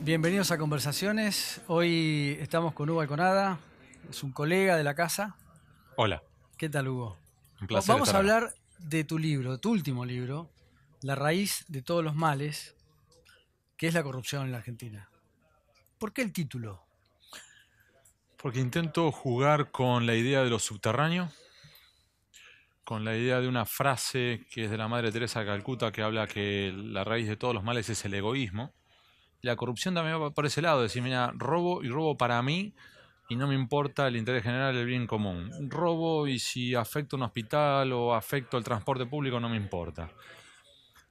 Bienvenidos a Conversaciones. Hoy estamos con Hugo Alconada, es un colega de la casa. Hola, ¿Qué tal, Hugo? un placer Vamos estar a acá. hablar de tu libro, de tu último libro, La raíz de todos los males, que es la corrupción en la Argentina. ¿Por qué el título? Porque intento jugar con la idea de lo subterráneo, con la idea de una frase que es de la Madre Teresa de Calcuta que habla que la raíz de todos los males es el egoísmo. La corrupción también va por ese lado, decir, mira, robo y robo para mí y no me importa el interés general, el bien común. Robo y si afecto un hospital o afecto el transporte público no me importa.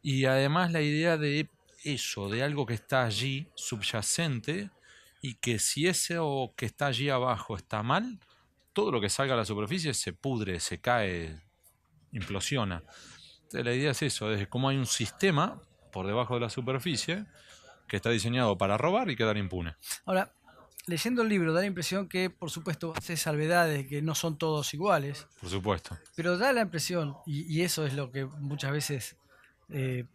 Y además la idea de eso, de algo que está allí, subyacente, y que si eso que está allí abajo está mal, todo lo que salga a la superficie se pudre, se cae, implosiona. Entonces la idea es eso, es como hay un sistema por debajo de la superficie que está diseñado para robar y quedar impune. Ahora, leyendo el libro da la impresión que, por supuesto, hace salvedades de que no son todos iguales, Por supuesto. pero da la impresión, y eso es lo que muchas veces eh,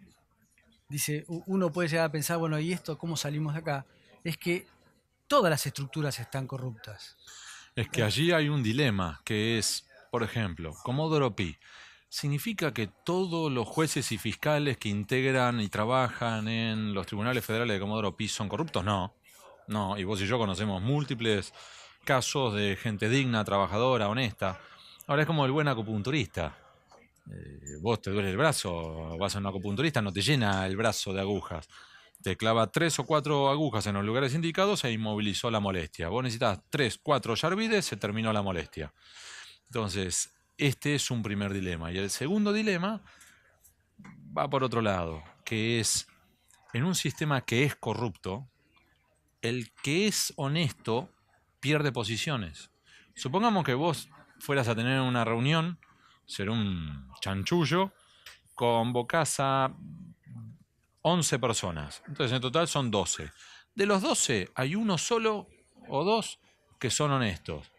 dice, uno puede llegar a pensar, bueno, ¿y esto cómo salimos de acá? Es que todas las estructuras están corruptas. Es que allí hay un dilema que es, por ejemplo, Comodoro Pi. ¿Significa que todos los jueces y fiscales que integran y trabajan en los tribunales federales de Comodoro Pi son corruptos? No. No, y vos y yo conocemos múltiples casos de gente digna, trabajadora, honesta. Ahora es como el buen acupunturista. Vos te duele el brazo, vas a un acupunturista, no te llena el brazo de agujas. Te clava 3 o 4 agujas en los lugares indicados e inmovilizó la molestia. Vos necesitas 3, 4 yarvides, se terminó la molestia. Entonces, este es un primer dilema. Y el segundo dilema va por otro lado, que es, en un sistema que es corrupto, el que es honesto pierde posiciones. Supongamos que vos fueras a tener una reunión, ser un chanchullo, convocás a 11 personas. Entonces en total son 12. De los 12 hay uno solo o dos que son honestos.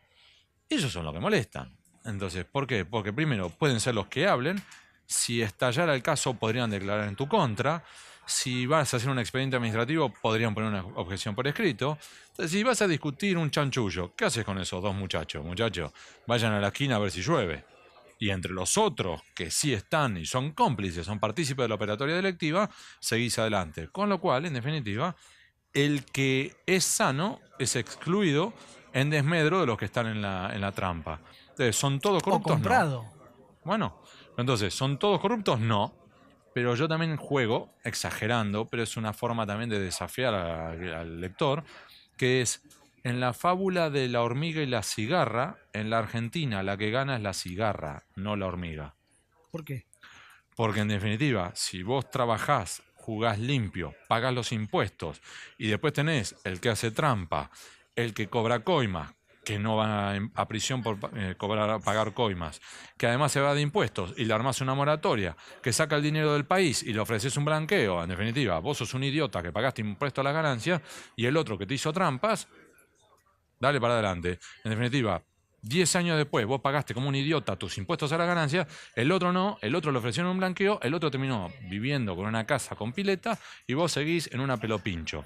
Ellos son los que molestan. Entonces, ¿por qué? Porque primero pueden ser los que hablen. Si estallara el caso, podrían declarar en tu contra. Si vas a hacer un expediente administrativo, podrían poner una objeción por escrito. Entonces, si vas a discutir un chanchullo, ¿qué haces con esos dos muchachos? Muchachos, vayan a la esquina a ver si llueve. Y entre los otros que sí están y son cómplices, son partícipes de la operatoria delictiva, seguís adelante. Con lo cual, en definitiva, el que es sano es excluido en desmedro de los que están en la trampa. Entonces, ¿son todos O corruptos? No. comprado. Bueno, entonces, ¿son todos corruptos? No. Pero yo también juego, exagerando, pero es una forma también de desafiar al lector, que es, en la fábula de la hormiga y la cigarra, en la Argentina la que gana es la cigarra, no la hormiga. ¿Por qué? Porque en definitiva, si vos trabajás, jugás limpio, pagás los impuestos y después tenés el que hace trampa, el que cobra coimas, que no va a prisión por pagar coimas, que además se va de impuestos y le armás una moratoria, que saca el dinero del país y le ofreces un blanqueo, en definitiva, vos sos un idiota que pagaste impuesto a las ganancias y el otro que te hizo trampas, dale para adelante. En definitiva, 10 años después vos pagaste como un idiota tus impuestos a la ganancia, el otro no, el otro le ofrecieron un blanqueo, el otro terminó viviendo con una casa con pileta y vos seguís en una pelopincho.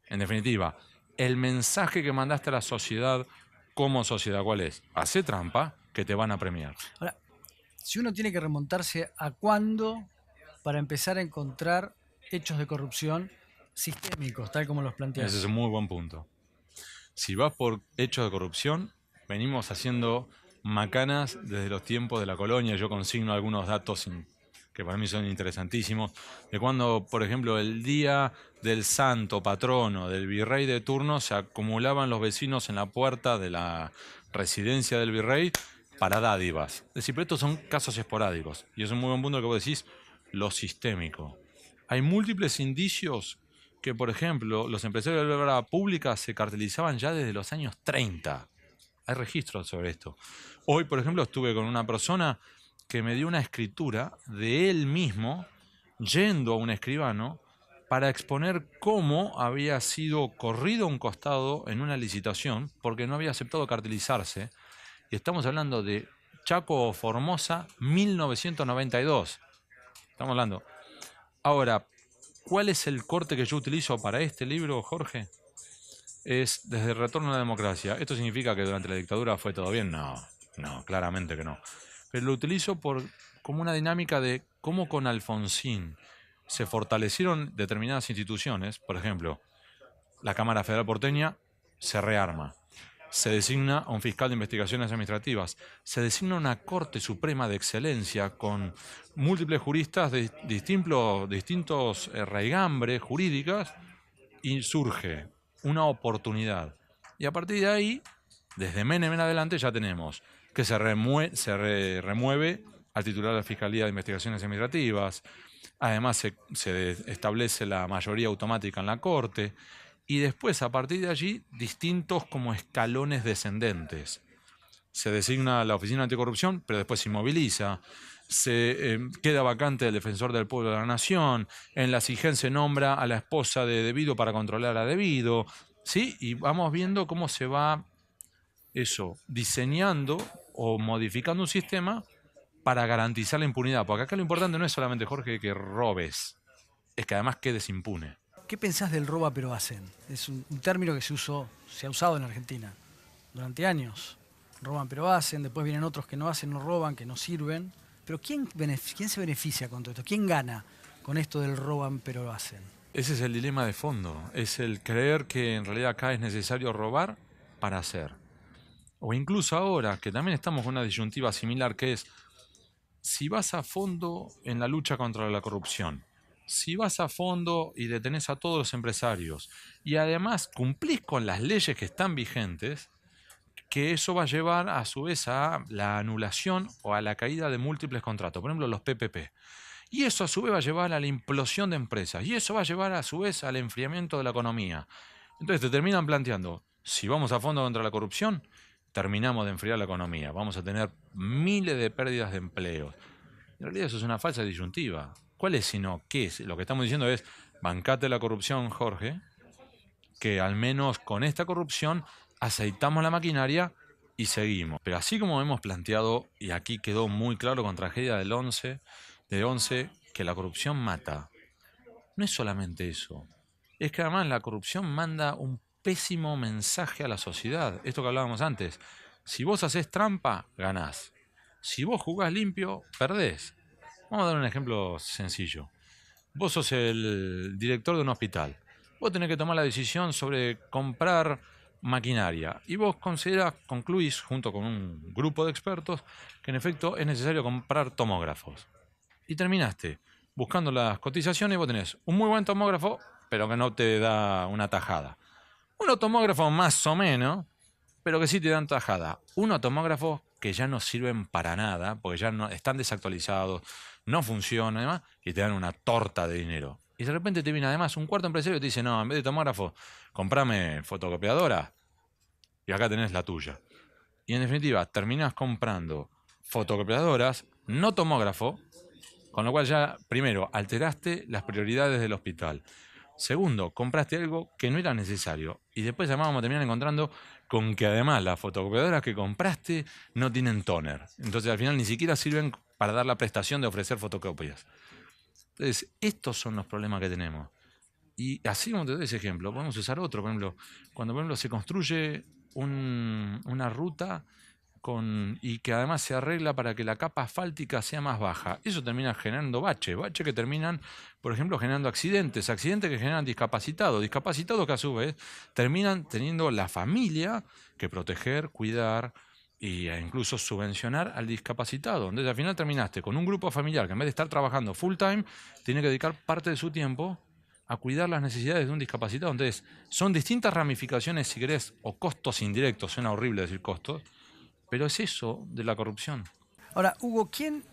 En definitiva, el mensaje que mandaste a la sociedad como sociedad, ¿cuál es? Hacé trampa que te van a premiar. Ahora, si uno tiene que remontarse a cuándo para empezar a encontrar hechos de corrupción sistémicos, tal como los Ese es planteas. un muy buen punto. Si vas por hechos de corrupción, venimos haciendo macanas desde los tiempos de la colonia. Yo consigno algunos datos que para mí son interesantísimos, de cuando, por ejemplo, el día del santo patrono del virrey de turno se acumulaban los vecinos en la puerta de la residencia del virrey para dádivas. Es decir, pero estos son casos esporádicos. Y es un muy buen punto que vos decís, lo sistémico. Hay múltiples indicios que, por ejemplo, los empresarios de la obra pública se cartelizaban ya desde los años 30. Hay registros sobre esto. Hoy, por ejemplo, estuve con una persona que me dio una escritura de él mismo yendo a un escribano para exponer cómo había sido corrido a un costado en una licitación porque no había aceptado cartelizarse. Y estamos hablando de Chaco o Formosa 1992. Estamos hablando. Ahora, ¿Cuál es el corte que yo utilizo para este libro, Jorge? Es desde el retorno a la democracia. ¿Esto significa que durante la dictadura fue todo bien? No, no, claramente que no. Pero lo utilizo como una dinámica de cómo con Alfonsín se fortalecieron determinadas instituciones. Por ejemplo, la Cámara Federal Porteña se rearma. Se designa a un fiscal de investigaciones administrativas. Se designa una Corte Suprema de Excelencia con múltiples juristas de distintos raigambres jurídicas y surge una oportunidad. Y a partir de ahí, desde Menem en adelante, ya tenemos que remueve al titular de la Fiscalía de Investigaciones Administrativas. Además, se establece la mayoría automática en la Corte. Y después, a partir de allí, distintos como escalones descendentes. Se designa la Oficina Anticorrupción, pero después se inmoviliza. Se queda vacante el Defensor del Pueblo de la Nación. En la SIGEN se nombra a la esposa de Debido para controlar a Debido. ¿Sí? Y vamos viendo cómo se va eso, diseñando o modificando un sistema para garantizar la impunidad. Porque acá lo importante no es solamente, Jorge, que robes, es que además quedes impune. ¿Qué pensás del roba pero hacen? Es un término que se ha usado en Argentina durante años. Roban pero hacen, después vienen otros que no hacen, no roban, que no sirven. Pero ¿quién se beneficia con todo esto? ¿Quién gana con esto del roban pero hacen? Ese es el dilema de fondo, es el creer que en realidad acá es necesario robar para hacer. O incluso ahora, que también estamos con una disyuntiva similar, que es, si vas a fondo en la lucha contra la corrupción, si vas a fondo y detenés a todos los empresarios, y además cumplís con las leyes que están vigentes, que eso va a llevar a su vez a la anulación o a la caída de múltiples contratos, por ejemplo los PPP. Y eso a su vez va a llevar a la implosión de empresas, y eso va a llevar a su vez al enfriamiento de la economía. Entonces te terminan planteando, si vamos a fondo contra la corrupción, terminamos de enfriar la economía, vamos a tener miles de pérdidas de empleos. En realidad eso es una falsa disyuntiva. ¿Cuál es sino qué es? Lo que estamos diciendo es, bancate la corrupción, Jorge, que al menos con esta corrupción aceitamos la maquinaria y seguimos. Pero así como hemos planteado, y aquí quedó muy claro con tragedia del 11, que la corrupción mata. No es solamente eso. Es que además la corrupción manda un pésimo mensaje a la sociedad. Esto que hablábamos antes. Si vos haces trampa, ganás. Si vos jugás limpio, perdés. Vamos a dar un ejemplo sencillo. Vos sos el director de un hospital. Vos tenés que tomar la decisión sobre comprar maquinaria. Y vos concluís, junto con un grupo de expertos, que en efecto es necesario comprar tomógrafos. Y terminaste buscando las cotizaciones y vos tenés un muy buen tomógrafo, pero que no te da una tajada. Un tomógrafo más o menos, pero que sí te dan tajada. Unos tomógrafos que ya no sirven para nada, porque ya no están desactualizados, no funcionan, además, y te dan una torta de dinero. Y de repente te viene además un cuarto empresario y te dice, no, en vez de tomógrafo, comprame fotocopiadora y acá tenés la tuya. Y en definitiva, terminás comprando fotocopiadoras, no tomógrafo, con lo cual ya, primero, alteraste las prioridades del hospital. Segundo, compraste algo que no era necesario. Y después además vamos a terminar encontrando con que además las fotocopiadoras que compraste no tienen tóner. Entonces al final ni siquiera sirven para dar la prestación de ofrecer fotocopias. Entonces, estos son los problemas que tenemos. Y así como te doy ese ejemplo, podemos usar otro. Por ejemplo, cuando por ejemplo, se construye una ruta y que además se arregla para que la capa asfáltica sea más baja. Eso termina generando baches que terminan, por ejemplo, generando accidentes que generan discapacitados que a su vez terminan teniendo la familia que proteger, cuidar e incluso subvencionar al discapacitado. Entonces al final terminaste con un grupo familiar que en vez de estar trabajando full time, tiene que dedicar parte de su tiempo a cuidar las necesidades de un discapacitado. Entonces son distintas ramificaciones, si querés, o costos indirectos, suena horrible decir costos, pero es eso de la corrupción. Ahora, Hugo, ¿quién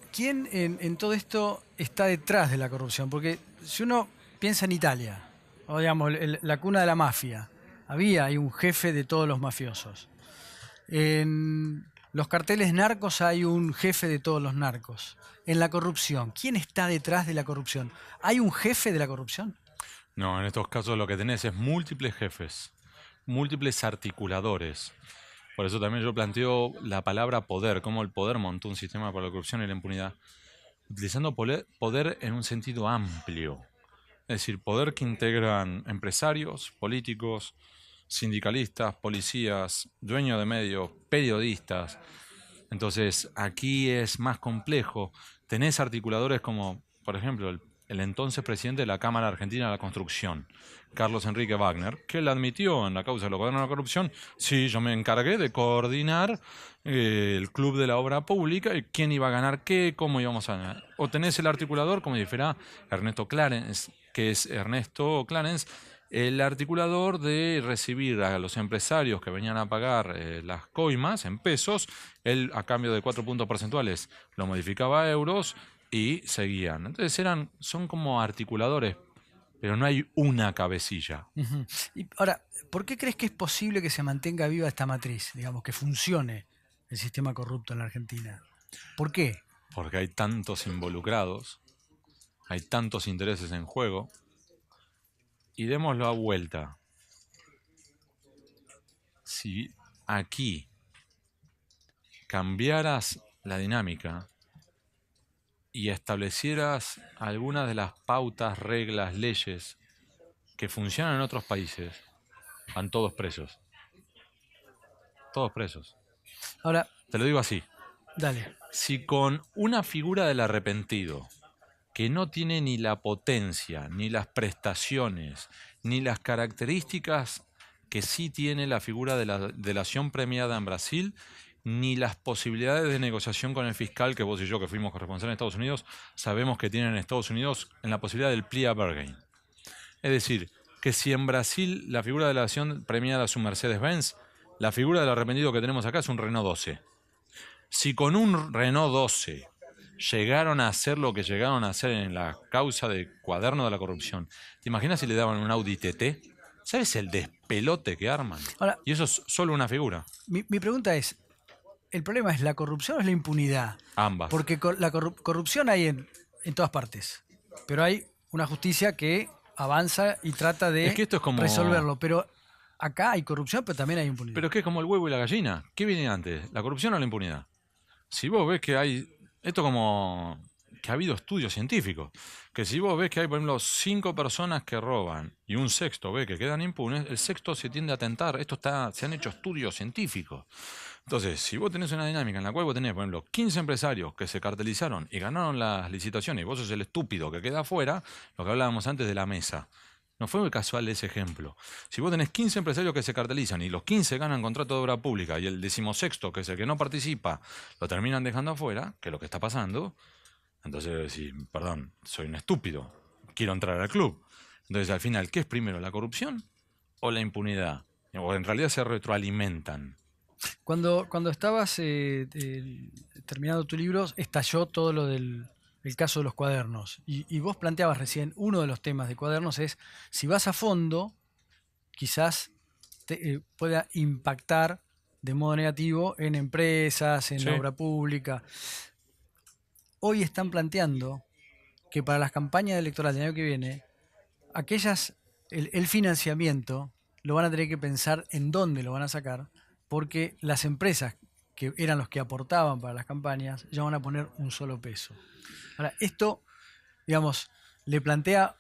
en todo esto está detrás de la corrupción? Porque si uno piensa en Italia, o digamos, la cuna de la mafia, hay un jefe de todos los mafiosos. En los carteles narcos hay un jefe de todos los narcos. En la corrupción, ¿quién está detrás de la corrupción? ¿Hay un jefe de la corrupción? No, en estos casos lo que tenés es múltiples jefes, múltiples articuladores. Por eso también yo planteo la palabra poder, cómo el poder montó un sistema para la corrupción y la impunidad, utilizando poder en un sentido amplio. Es decir, poder que integran empresarios, políticos, sindicalistas, policías, dueños de medios, periodistas. Entonces, aquí es más complejo. Tenés articuladores como, por ejemplo, el entonces presidente de la Cámara Argentina de la Construcción, Carlos Enrique Wagner, que él admitió en la causa de los cuadernos de la corrupción: sí, yo me encargué de coordinar el club de la obra pública, y quién iba a ganar qué, cómo íbamos a ganar. O tenés el articulador, como dijera Ernesto Clarence, que es Ernesto Clarence, el articulador de recibir a los empresarios que venían a pagar las coimas en pesos. Él, a cambio de 4 puntos porcentuales, lo modificaba a euros y seguían. Entonces son como articuladores, pero no hay una cabecilla. Ujú. Y ahora, ¿por qué crees que es posible que se mantenga viva esta matriz? Digamos, que funcione el sistema corrupto en la Argentina. ¿Por qué? Porque hay tantos involucrados, hay tantos intereses en juego, y démoslo a vuelta. Si aquí cambiaras la dinámica y establecieras algunas de las pautas, reglas, leyes que funcionan en otros países, van todos presos. Todos presos. Ahora, Te lo digo así. dale. Si con una figura del arrepentido, que no tiene ni la potencia, ni las prestaciones, ni las características que sí tiene la figura de la delación premiada en Brasil, ni las posibilidades de negociación con el fiscal, que vos y yo, que fuimos corresponsales en Estados Unidos, sabemos que tienen en Estados Unidos, en la posibilidad del plea bargain. Es decir, que si en Brasil la figura de la delación premiada es un Mercedes-Benz, la figura del arrepentido que tenemos acá es un Renault 12. Si con un Renault 12 llegaron a hacer lo que llegaron a hacer en la causa de Cuaderno de la Corrupción, ¿te imaginas si le daban un Audi TT? ¿Sabes el despelote que arman? Ahora, Y eso es solo una figura. mi pregunta es, ¿el problema es la corrupción o es la impunidad? Ambas. Porque la corrupción hay en todas partes, pero hay una justicia que avanza y trata Es de que esto es como... resolverlo. Pero acá hay corrupción, pero también hay impunidad. Pero es que es como el huevo y la gallina. ¿Qué viene antes? ¿La corrupción o la impunidad? Si vos ves que hay... Esto como... que ha habido estudios científicos. Que si vos ves que hay, por ejemplo, 5 personas que roban y un sexto ve que quedan impunes, el sexto se tiende a tentar. Se han hecho estudios científicos. Entonces, si vos tenés una dinámica en la cual vos tenés, por ejemplo, 15 empresarios que se cartelizaron y ganaron las licitaciones, y vos sos el estúpido que queda afuera, lo que hablábamos antes de la mesa. No fue muy casual ese ejemplo. Si vos tenés 15 empresarios que se cartelizan y los 15 ganan contrato de obra pública y el 16º, que es el que no participa, lo terminan dejando afuera, que es lo que está pasando, entonces sí, perdón, soy un estúpido, quiero entrar al club. Entonces, al final, ¿qué es primero, la corrupción o la impunidad? O en realidad se retroalimentan. Cuando estabas terminando tu libro, estalló todo lo del el caso de los cuadernos. Y vos planteabas recién, uno de los temas de cuadernos es, si vas a fondo, quizás pueda impactar de modo negativo en empresas, en Sí. la obra pública. Hoy están planteando que para las campañas electorales del año que viene, el financiamiento lo van a tener que pensar en dónde lo van a sacar, porque las empresas que eran los que aportaban para las campañas ya van a poner un solo peso. Ahora, esto, digamos, le plantea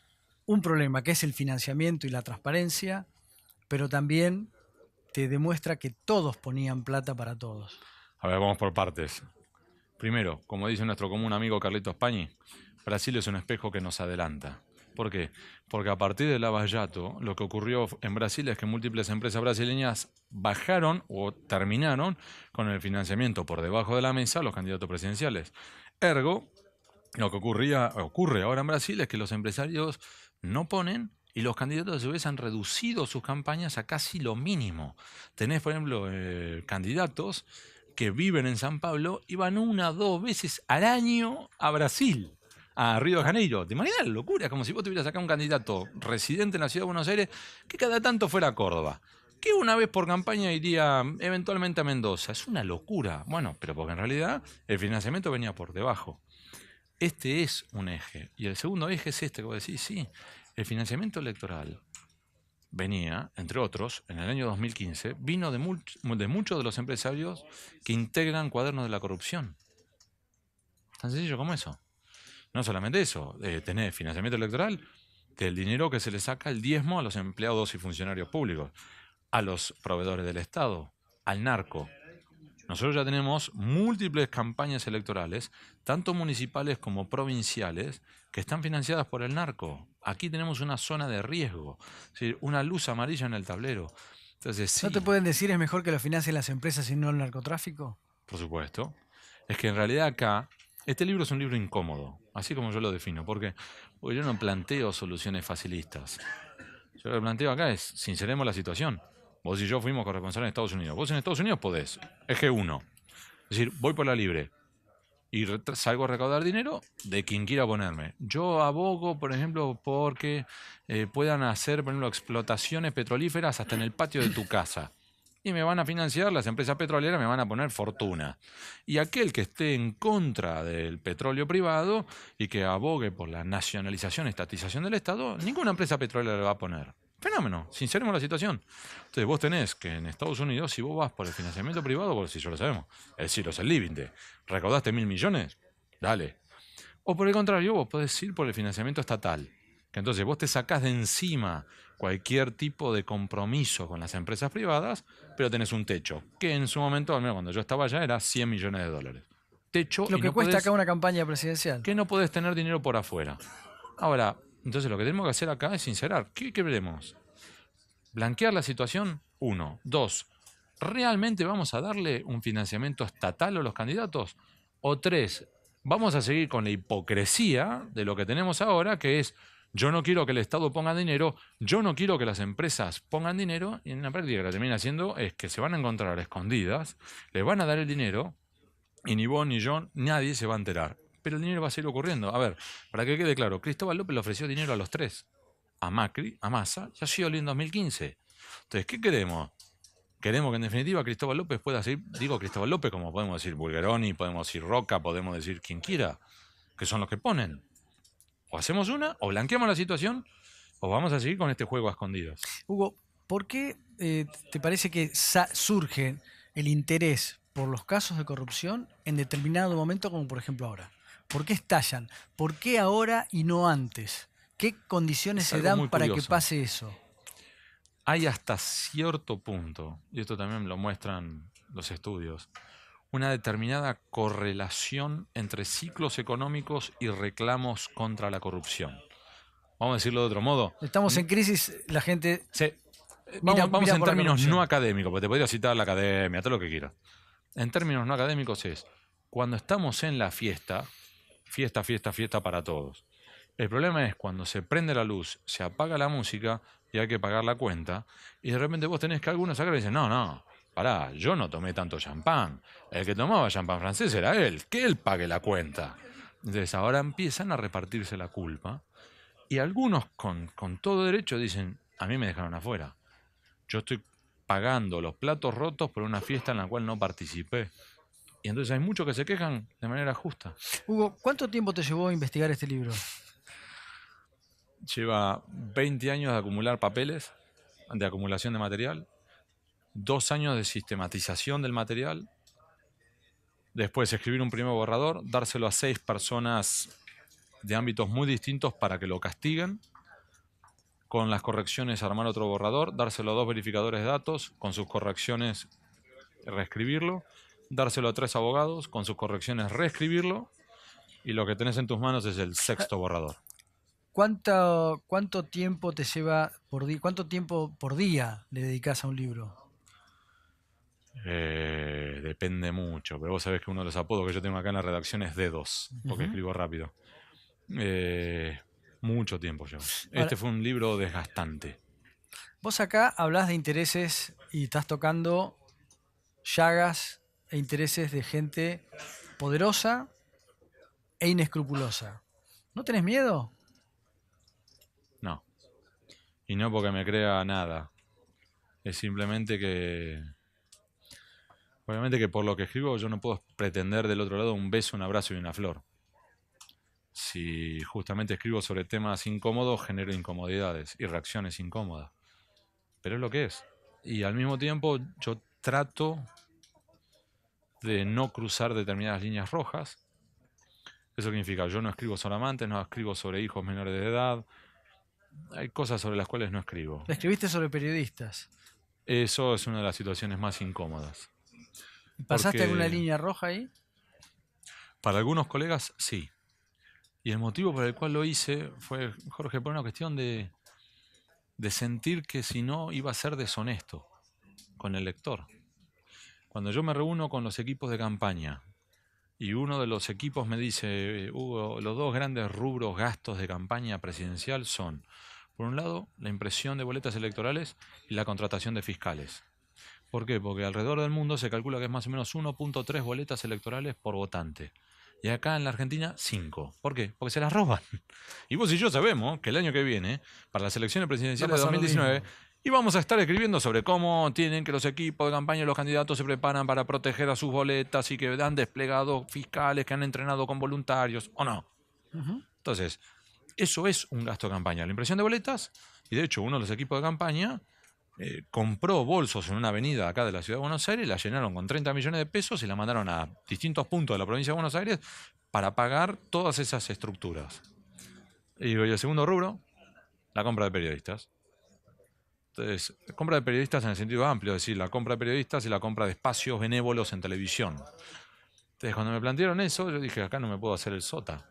un problema que es el financiamiento y la transparencia, pero también te demuestra que todos ponían plata para todos. A ver, vamos por partes. Primero, como dice nuestro común amigo Carlitos Pañi, Brasil es un espejo que nos adelanta. ¿Por qué? Porque a partir de Lava Jato, lo que ocurrió en Brasil es que múltiples empresas brasileñas bajaron o terminaron con el financiamiento por debajo de la mesa a los candidatos presidenciales. Ergo, lo que ocurre ahora en Brasil es que los empresarios no ponen y los candidatos a su vez han reducido sus campañas a casi lo mínimo. Tenés, por ejemplo, candidatos que viven en San Pablo y van 1 o 2 veces al año a Brasil, a Río de Janeiro. ¿Te imaginas la locura? Es como si vos tuvieras acá un candidato residente en la ciudad de Buenos Aires que cada tanto fuera a Córdoba, que una vez por campaña iría eventualmente a Mendoza. Es una locura. Bueno, pero porque en realidad el financiamiento venía por debajo. Este es un eje. Y el segundo eje es este que vos decís, sí, el financiamiento electoral venía, entre otros, en el año 2015, vino de muchos de los empresarios que integran Cuadernos de la Corrupción. Tan sencillo como eso. No solamente eso, tenés financiamiento electoral del dinero que se le saca el diezmo a los empleados y funcionarios públicos, a los proveedores del Estado, al narco. Nosotros ya tenemos múltiples campañas electorales, tanto municipales como provinciales, que están financiadas por el narco. Aquí tenemos una zona de riesgo, es decir, una luz amarilla en el tablero. Entonces, ¿No te sí, pueden decir es mejor que lo financien las empresas y no el narcotráfico? por supuesto. Es que en realidad acá, este libro es un libro incómodo, así como yo lo defino. ¿Por qué? Porque yo no planteo soluciones facilistas. Yo lo que planteo acá es, sinceremos la situación. Vos y yo fuimos corresponsales en Estados Unidos. Vos en Estados Unidos podés, eje 1. Es decir, voy por la libre y salgo a recaudar dinero de quien quiera ponerme. Yo abogo, por ejemplo, porque puedan hacer, por ejemplo, explotaciones petrolíferas hasta en el patio de tu casa. Y me van a financiar, las empresas petroleras me van a poner fortuna. Y aquel que esté en contra del petróleo privado y que abogue por la nacionalización, estatización del Estado, ninguna empresa petrolera le va a poner. Fenómeno, sinceremos la situación. Entonces vos tenés que en Estados Unidos, si vos vas por el financiamiento privado, por si yo lo sabemos, es decir, los el límite, recaudaste 1.000 millones, dale. O por el contrario, vos podés ir por el financiamiento estatal, que entonces vos te sacás de encima cualquier tipo de compromiso con las empresas privadas, pero tenés un techo, que en su momento, al menos cuando yo estaba allá, era 100 millones de dólares. Techo Lo y que no cuesta acá podés, una campaña presidencial. que no podés tener dinero por afuera. Ahora, entonces lo que tenemos que hacer acá es sincerar. ¿Qué veremos? Blanquear la situación, uno. Dos, ¿realmente vamos a darle un financiamiento estatal a los candidatos? O tres, vamos a seguir con la hipocresía de lo que tenemos ahora, que es yo no quiero que el Estado ponga dinero, yo no quiero que las empresas pongan dinero, y en la práctica lo que termina haciendo es que se van a encontrar a escondidas, les van a dar el dinero, y ni vos ni yo, nadie se va a enterar. Pero el dinero va a seguir ocurriendo. A ver, para que quede claro, Cristóbal López le ofreció dinero a los tres, a Macri, a Massa y a Scioli en 2015. Entonces, ¿qué queremos? Queremos que en definitiva Cristóbal López pueda seguir, digo Cristóbal López, como podemos decir Bulgeroni, podemos decir Roca, podemos decir quien quiera, que son los que ponen. O hacemos una, o blanqueamos la situación, o vamos a seguir con este juego a escondidas. Hugo, ¿por qué te parece que surge el interés por los casos de corrupción en determinado momento, como por ejemplo ahora? ¿Por qué estallan? ¿Por qué ahora y no antes? ¿Qué condiciones Es se algo dan muy para que curioso. pase eso? Hay hasta cierto punto, y esto también lo muestran los estudios, una determinada correlación entre ciclos económicos y reclamos contra la corrupción. Vamos a decirlo de otro modo. Estamos en crisis, la gente Sí, mira, vamos mira en por la términos no corrupción. académicos, porque te podría citar la academia, todo lo que quieras. En términos no académicos es, cuando estamos en la fiesta, fiesta, fiesta, fiesta para todos. El problema es cuando se prende la luz, se apaga la música y hay que pagar la cuenta, y de repente vos tenés que algunos sacar y dicen, no, no, pará, yo no tomé tanto champán. El que tomaba champán francés era él, que él pague la cuenta. Entonces ahora empiezan a repartirse la culpa, y algunos con todo derecho dicen, a mí me dejaron afuera. Yo estoy pagando los platos rotos por una fiesta en la cual no participé. Y entonces hay muchos que se quejan de manera justa. Hugo, ¿cuánto tiempo te llevó a investigar este libro? Lleva 20 años de acumular papeles, de acumulación de material, 2 años de sistematización del material, después escribir un primer borrador, dárselo a 6 personas de ámbitos muy distintos para que lo castiguen, con las correcciones armar otro borrador, dárselo a 2 verificadores de datos, con sus correcciones reescribirlo, dárselo a 3 abogados, con sus correcciones reescribirlo, y lo que tenés en tus manos es el sexto borrador. ¿Cuánto tiempo te lleva por día? ¿Cuánto tiempo por día le dedicas a un libro? Depende mucho, pero vos sabés que uno de los apodos que yo tengo acá en la redacción es dedos, porque Ujú. escribo rápido. Mucho tiempo llevo. Ahora, Este fue un libro desgastante. vos acá hablás de intereses y estás tocando llagas e intereses de gente poderosa e inescrupulosa. ¿No tenés miedo? No. Y no porque me crea nada. Es simplemente que... Obviamente que por lo que escribo yo no puedo pretender del otro lado un beso, un abrazo y una flor. Si justamente escribo sobre temas incómodos, genero incomodidades y reacciones incómodas. Pero es lo que es. Y al mismo tiempo yo trato de no cruzar determinadas líneas rojas. Eso significa, yo no escribo sobre amantes, no escribo sobre hijos menores de edad, hay cosas sobre las cuales no escribo. Escribiste sobre periodistas. Eso es una de las situaciones más incómodas. ¿Pasaste alguna Porque línea roja ahí? para algunos colegas, sí. Y el motivo por el cual lo hice fue, Jorge, por una cuestión de sentir que si no iba a ser deshonesto con el lector. Cuando yo me reúno con los equipos de campaña y uno de los equipos me dice, Hugo, los dos grandes rubros gastos de campaña presidencial son, por un lado, la impresión de boletas electorales y la contratación de fiscales. ¿Por qué? Porque alrededor del mundo se calcula que es más o menos 1.3 boletas electorales por votante. Y acá en la Argentina, 5. ¿Por qué? Porque se las roban. Y vos y yo sabemos que el año que viene, para las elecciones Va a presidenciales de pasar lo 2019, mismo. íbamos a estar escribiendo sobre cómo tienen que los equipos de campaña y los candidatos se preparan para proteger a sus boletas y que han desplegado fiscales que han entrenado con voluntarios, ¿o no? Ujú. Entonces, eso es un gasto de campaña. La impresión de boletas, y de hecho uno de los equipos de campaña compró bolsos en una avenida acá de la ciudad de Buenos Aires, la llenaron con 30 millones de pesos y la mandaron a distintos puntos de la provincia de Buenos Aires para pagar todas esas estructuras. Y el segundo rubro, la compra de periodistas. Entonces, compra de periodistas en el sentido amplio, es decir, la compra de periodistas y la compra de espacios benévolos en televisión. Entonces, cuando me plantearon eso, yo dije, acá no me puedo hacer el sota,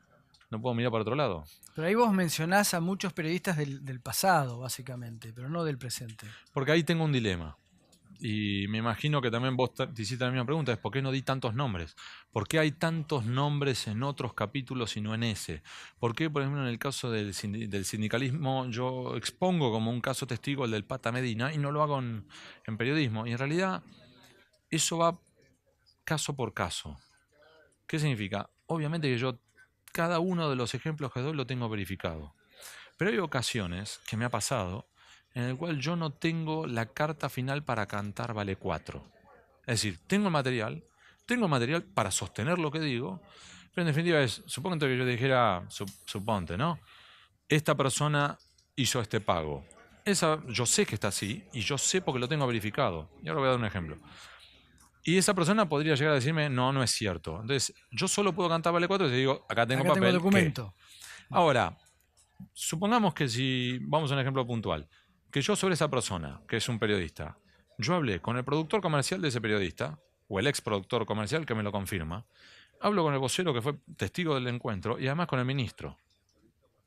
no puedo mirar para otro lado. Pero ahí vos mencionás a muchos periodistas del pasado, básicamente, pero no del presente. Porque ahí tengo un dilema. Y me imagino que también vos te hiciste la misma pregunta, es ¿por qué no di tantos nombres? ¿Por qué hay tantos nombres en otros capítulos y no en ese? ¿Por qué, por ejemplo, en el caso del sindicalismo yo expongo como un caso testigo el del Pata Medina y no lo hago en periodismo? Y en realidad eso va caso por caso. ¿Qué significa? Obviamente que yo cada uno de los ejemplos que doy lo tengo verificado. Pero hay ocasiones que me ha pasado en el cual yo no tengo la carta final para cantar vale 4. Es decir, tengo el material para sostener lo que digo, pero en definitiva es, supongo que yo dijera, suponte, ¿no? Esta persona hizo este pago. Yo sé que está así y yo sé porque lo tengo verificado. Y ahora voy a dar un ejemplo. Y esa persona podría llegar a decirme, no, no es cierto. Entonces, yo solo puedo cantar vale 4 y te digo, acá tengo Acá tengo el papel, ¿qué? documento. Ahora, supongamos que si, vamos a un ejemplo puntual, que yo sobre esa persona, que es un periodista, yo hablé con el productor comercial de ese periodista, o el ex productor comercial que me lo confirma, hablo con el vocero que fue testigo del encuentro y además con el ministro.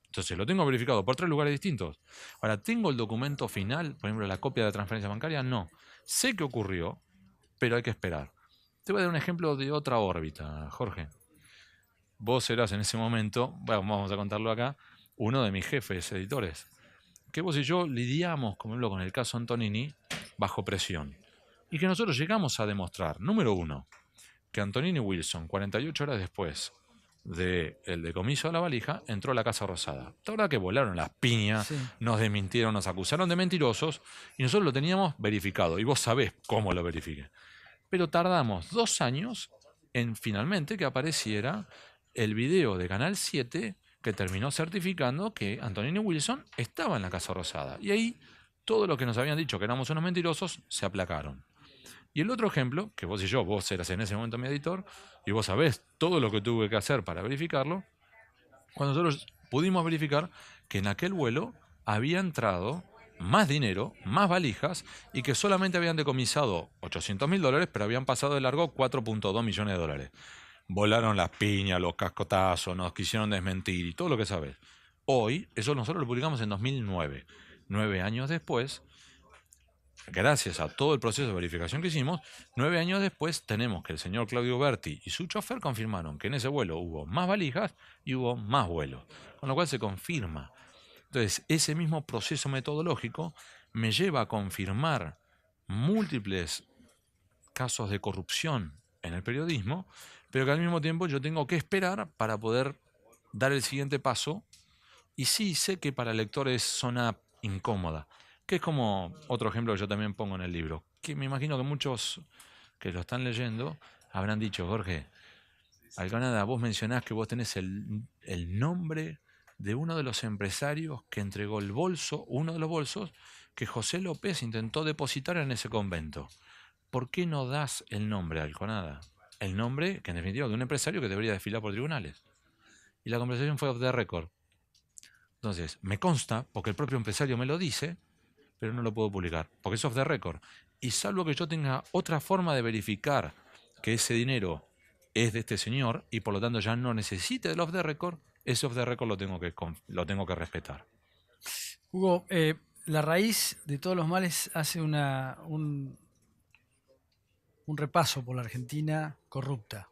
Entonces lo tengo verificado por 3 lugares distintos. Ahora, ¿tengo el documento final, por ejemplo, la copia de la transferencia bancaria? No. Sé que ocurrió, pero hay que esperar. Te voy a dar un ejemplo de otra órbita, Jorge. Vos eras en ese momento, bueno, vamos a contarlo acá, uno de mis jefes editores. Que vos y yo lidiamos, como ejemplo, con el caso Antonini bajo presión. Y que nosotros llegamos a demostrar, número uno, que Antonini Wilson, 48 horas después del decomiso de la valija, entró a la Casa Rosada. La verdad que volaron las piñas, Sí. nos desmintieron, nos acusaron de mentirosos y nosotros lo teníamos verificado. Y vos sabés cómo lo verifiqué. Pero tardamos 2 años en finalmente que apareciera el video de Canal 7 que terminó certificando que Antonini Wilson estaba en la Casa Rosada. Y ahí todos los que nos habían dicho que éramos unos mentirosos se aplacaron. Y el otro ejemplo, que vos y yo, vos eras en ese momento mi editor, y vos sabés todo lo que tuve que hacer para verificarlo, cuando nosotros pudimos verificar que en aquel vuelo había entrado más dinero, más valijas, y que solamente habían decomisado $800.000, pero habían pasado de largo 4.2 millones de dólares. Volaron las piñas, los cascotazos, nos quisieron desmentir y todo lo que sabes. Hoy, eso nosotros lo publicamos en 2009. 9 años después, gracias a todo el proceso de verificación que hicimos, 9 años después tenemos que el señor Claudio Berti y su chofer confirmaron que en ese vuelo hubo más valijas y hubo más vuelos. Con lo cual se confirma. Entonces, ese mismo proceso metodológico me lleva a confirmar múltiples casos de corrupción en el periodismo, pero que al mismo tiempo yo tengo que esperar para poder dar el siguiente paso. Y sí, sé que para el lector es zona incómoda, que es como otro ejemplo que yo también pongo en el libro, que me imagino que muchos que lo están leyendo habrán dicho, Jorge, Alcanada, vos mencionás que vos tenés el nombre de uno de los empresarios que entregó el bolso, uno de los bolsos, que José López intentó depositar en ese convento. ¿Por qué no das el nombre, Alconada? El nombre, que en definitiva, de un empresario que debería desfilar por tribunales. Y la conversación fue off the record. Entonces, me consta, porque el propio empresario me lo dice, pero no lo puedo publicar, porque es off the record. Y salvo que yo tenga otra forma de verificar que ese dinero es de este señor y por lo tanto ya no necesite del off the record, ese off the record lo tengo que respetar. Hugo, la raíz de todos los males hace un repaso por la Argentina corrupta,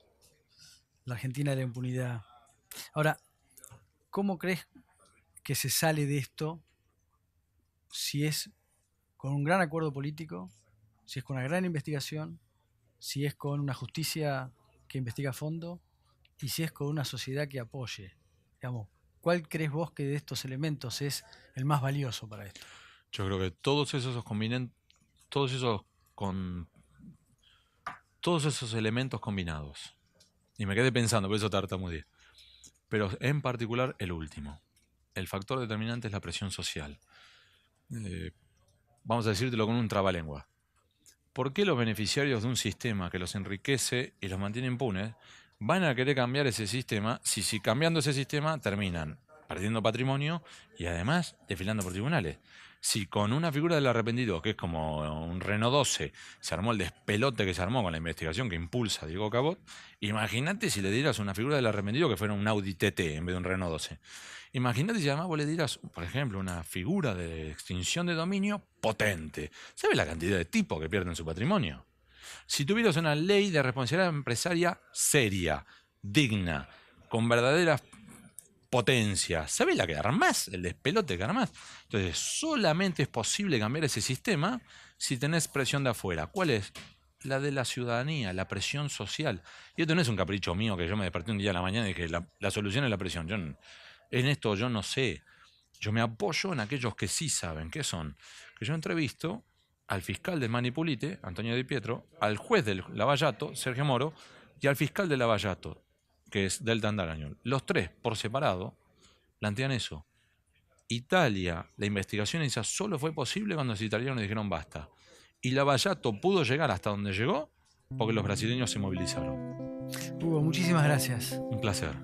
la Argentina de la impunidad. Ahora, ¿cómo crees que se sale de esto si es con un gran acuerdo político, si es con una gran investigación, si es con una justicia que investiga a fondo y si es con una sociedad que apoye? Digamos, ¿cuál crees vos que de estos elementos es el más valioso para esto? Yo creo que todos esos con todos esos elementos combinados. Y me quedé pensando, por eso tartamudeé. Pero en particular el último. El factor determinante es la presión social. Eh, Vamos a decírtelo con un trabalengua. ¿Por qué los beneficiarios de un sistema que los enriquece y los mantiene impunes van a querer cambiar ese sistema si cambiando ese sistema terminan perdiendo patrimonio y además desfilando por tribunales? Si con una figura del arrepentido, que es como un Renault 12, se armó el despelote que se armó con la investigación que impulsa Diego Cabot, imagínate si le dieras una figura del arrepentido que fuera un Audi TT en vez de un Renault 12. Imagínate si además vos le dieras, por ejemplo, una figura de extinción de dominio potente. ¿Sabe la cantidad de tipos que pierden su patrimonio? Si tuvieras una ley de responsabilidad empresaria seria, digna, con verdaderas potencias, ¿sabes la que armás? El despelote que armás. Entonces, solamente es posible cambiar ese sistema si tenés presión de afuera. ¿Cuál es? La de la ciudadanía, la presión social. Y esto no es un capricho mío que yo me desperté un día a la mañana y dije, la solución es la presión. En esto yo no sé. Yo me apoyo en aquellos que sí saben. ¿Qué son? Que yo entrevisto al fiscal de Manipulite, Antonio Di Pietro, al juez del Lavallato, Sergio Moro, y al fiscal de Lavallato, que es Deltan Darañón. Los tres, por separado, plantean eso. Italia, la investigación esa solo fue posible cuando los italianos dijeron basta. Y Lavallato pudo llegar hasta donde llegó porque los brasileños se movilizaron. Hugo, muchísimas gracias. Un placer.